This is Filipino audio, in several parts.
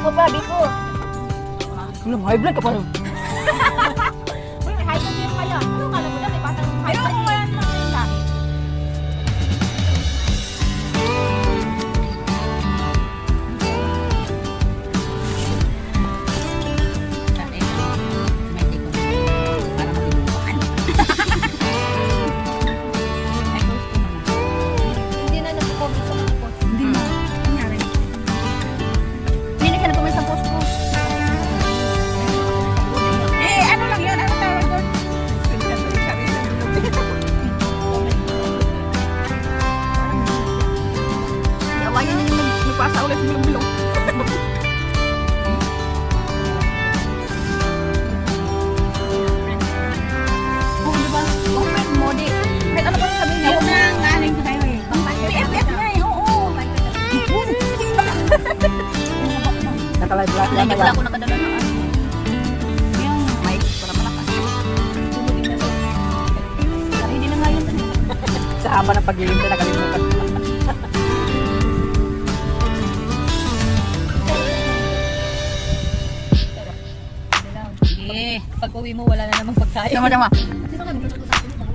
Biko pa, biko. Alam, high blood ka pa rin. Uy, may high blood yung kaya. Ano kala mo na, may batang high blood. Ayoko kaya naman yung dami. Hindi na nag-comment sa mga post. Hindi na. Nangyari. Hindi na siya nag-comment sa post ko. Ano lang yun? Ano tawag doon? Yawayan niya yung nagpasa ulit yung bilog. Oo, diba? Open mo, di. Kahit ano pa sabihin niya, Yung huwag mo. nang galing ko tayo eh. BFF niya eh, oo. Nakalive lang. Hindi pala ako nakadala ng ano. Yung mic para malakas. Tumulig na to. Pero hindi na nga yun. Sa haba ng pag-ilim na nakalimutan. Sige. Pag uwi mo, wala na namang pagkain. Tama.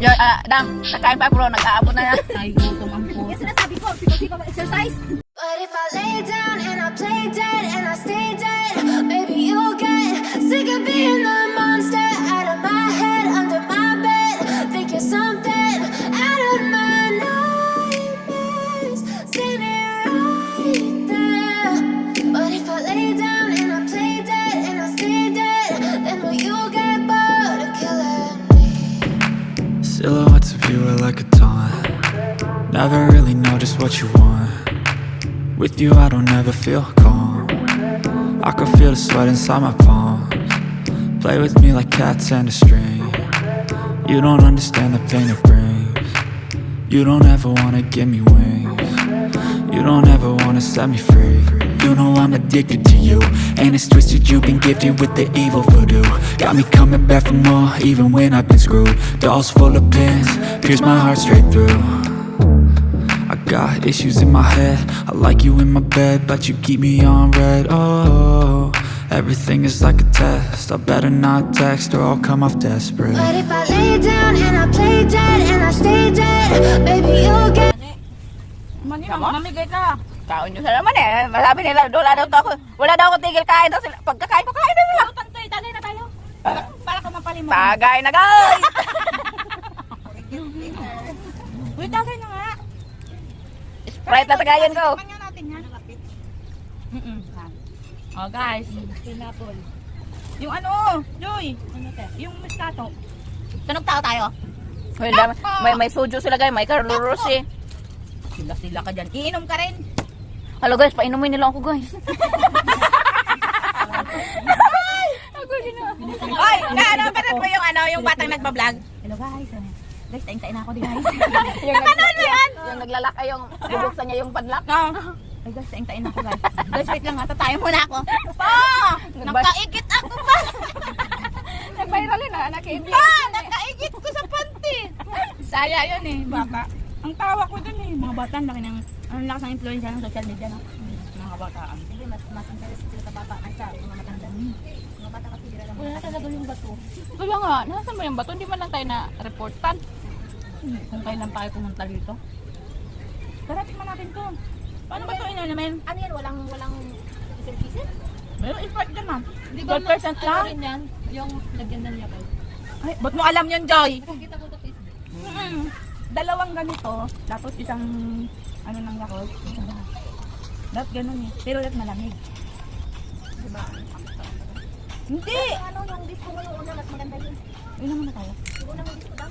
Yan, Dam, nakain pa bro, nag-aabot na yan. Ay, gutom ang po. Yes, sinasabi ko, sipa mag-exercise. But if I lay down and I play dead and I stay dead, maybe you'll get sick of being the monster out of my head, under my bed. Think you're something out of my nightmares, standing right there. But if I lay down and I play dead and I stay dead, then will you get bored of killing me? Silhouettes of you are like a taunt. Never really know just what you want. With you I don't ever feel calm. I can feel the sweat inside my palms. Play with me like cats and a string. You don't understand the pain it brings. You don't ever wanna give me wings. You don't ever wanna set me free. You know I'm addicted to you, and it's twisted, you've been gifted with the evil voodoo. Got me coming back for more, even when I've been screwed. Dolls full of pins, pierce my heart straight through. I got issues in my head, I like you in my bed, but you keep me on red. Oh, everything is like a test, I better not text or I'll come off desperate. But if I lay down and I play dead and I stay dead, baby you'll get. Mamigay ka. Kaon nyo sa naman eh. Masabi nila, wala daw ako tigil kain daw sila. Pagkakain ko, kain na nila. Tantoy, tagay na tayo. Para ka mapalimot. Tagay na guys! Uy, tagay na nga. Sprite na tagayan ko. Kanya natin yan. Oh guys. Pineapple. Yung ano, Joy. Yung moscato. Tunog tao tayo. May soju sila guys, may Carlos eh. Sila ka dyan. Iinom ka rin. Hello guys, painumin nila ako guys. Oy, ano ba mo yung yung batang nagba-vlog? Hello guys. Guys, tain-tain ako din guys. Napanood mo yan? Yung naglalak yung bubuksan niya yung padlock. Ay guys, tain-tain ako guys. Guys, wait lang ha. Tatayo muna ako. Nakaigit ako pa. Nag-viral yun ha, nakaibig. Nakaigit ko sa panty. Saya yun eh, baka. Ang tawa ko dun eh. Mga bata, ang lakas ng influensya ng social media, no? Mga bataan. Hindi, mas interest sila sa bata kaysa mga matanda. Mga bata kasi hindi lang. Wala talaga yung bato. Kaya nga, nasan mo yung bato? Hindi man lang tayo na-reportan. Kung kailan tayo pumunta dito. Tara, tingnan natin to. Paano ba ito namin? Ano yan? Walang isip-isip? Mayroon impact dyan, ma'am. Di 12% lang. rin yan? Yung lagyan na niya ko. Ay, ba't mo alam yun, Joy? Nakikita ko sa Facebook. Dalawang ganito, tapos isang ano nang yakol. Dapat ganun eh. Pero dapat malamig. Diba? Hindi! Ano yung disco mo yung una, mas maganda yun. Ilan mo na tayo? Yung una mong disco daw?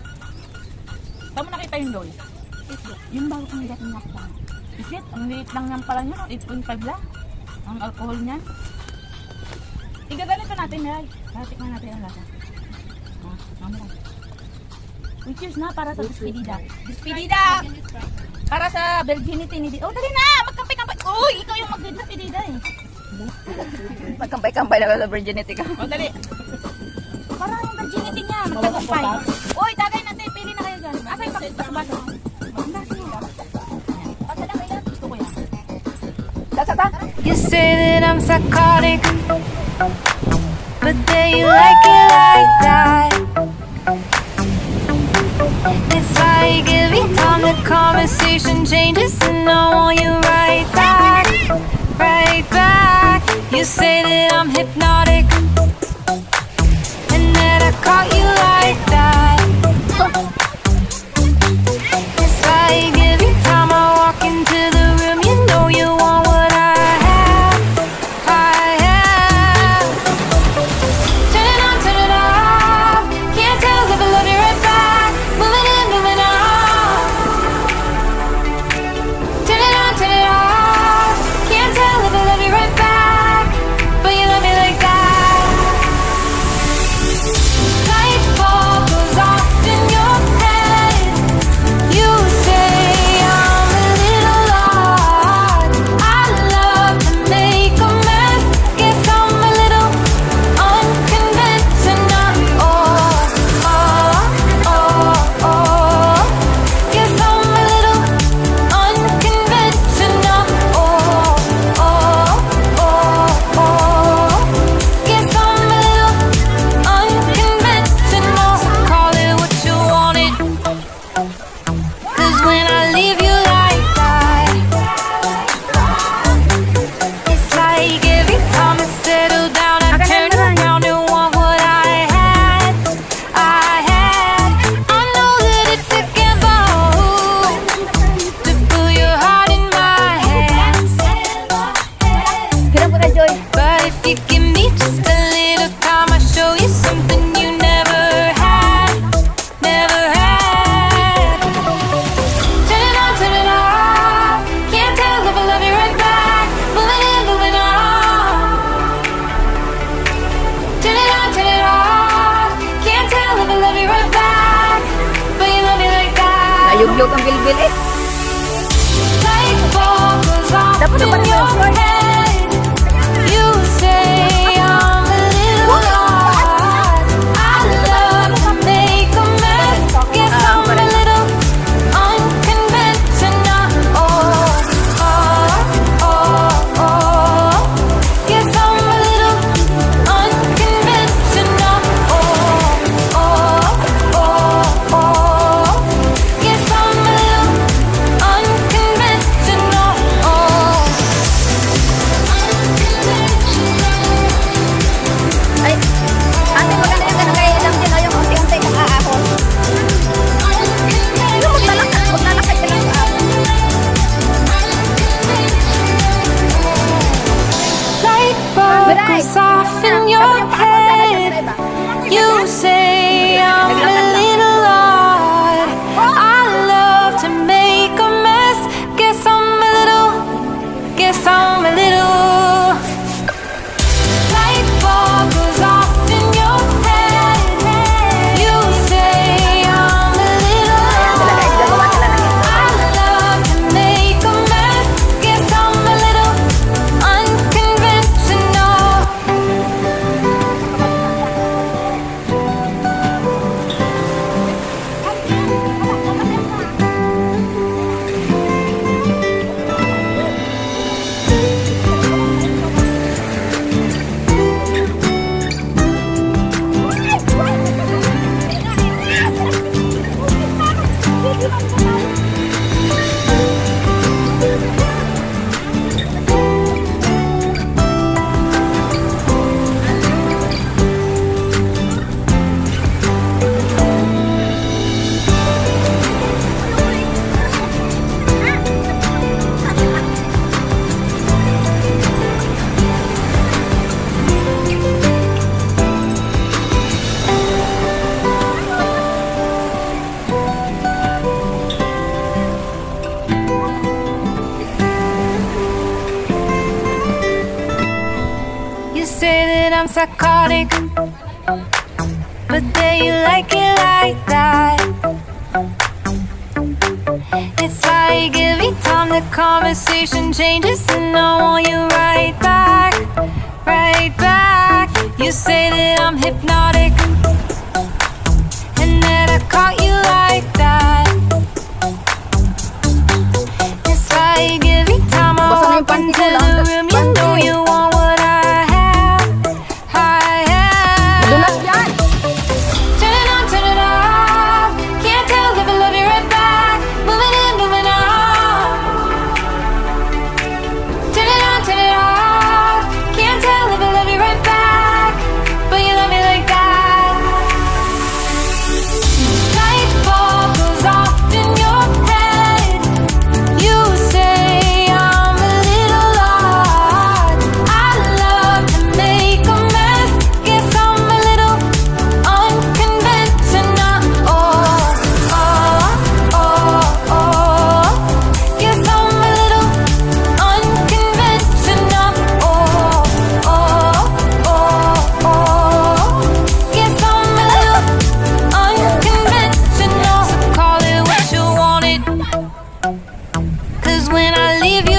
Saan mo nakita yung Joy? Facebook. Yung bago kong dating nakita. Isit, ang liit lang niyan pala niya, 8.5 lang. Ang alcohol niyan. Igaganito natin, Ray. Tikman natin ang lasa. Mama lang. Uy, cheers na para sa despedida. Despedida! Para sa virginity ni Didi. Oh, dali na! Magkampay-kampay! Uy, ikaw yung mag-despedida eh. Magkampay-kampay na sa virginity ka. Oh, dali. Para yung virginity niya, magkampay. Uy, tagay natin. Pili na kayo dyan. Asa yung baso? Maganda siya. Pagkala kayo, gusto ko yan. Sasa ta? You say that that I'm psychotic, but then you like it like that. It's like every time the conversation changes, and I want you right back, right back. You say that I'm hypnotic, and that I caught you like that. It's like every time I walk into the room, you know you want what I have, I have. Turn it on, turn it off. Can't tell if I love you right back. Moving in, moving on. Turn it on, turn it off. Can't tell if I love you right back, but you love me like that. Light bulb goes off in your head. You say I'm a little odd. I love to make a mess. Guess I'm a little unconventional. Oh, oh, oh, oh. Guess I'm a little unconventional. Oh, oh, oh, oh. Guess I'm a little unconventional. Call it what you want it. 'Cause when I leave you like that, it's like every time I settle down, I turn around and want what I had, I had. I know that it's a gamble to put your heart in my hands, Hirap ko na, Joy. but if you give me just a little time, I'll show you something you never had, never had. Turn it on, turn it off. Can't tell if I love you right back. Moving in, moving on. Turn it on, turn it off. Can't tell if I love you right back, but you love me like that. Nayugyog ang bilbil eh. Light bulb goes off Dapat in naman your yun, Joy. head. You say I'm a little odd. I love to make a mess. Guess I'm a little unconventional. Oh, oh, oh, oh. Guess I'm a little unconventional. Oh, oh, oh, oh. Guess I'm a little unconventional. Oh. Ay, ate, maganda yung ganun kaya lang din, yung unti-unti ng aahon. Yung maglalakad ka lang sa ahon. Light bulb goes off in your head. You say I'm a little odd. I love to make a mess. Guess I'm a little. Light bulb goes off in your head. You say I'm a little odd. I love to make a mess. Guess I'm a little unconventional. You say that I'm psychotic, but then you like it like that. It's like every time the conversation changes, and I want you right back, right back. You say that I'm hypnotic, and that I caught you like that. It's like every time I walk into the room, you know you want when I leave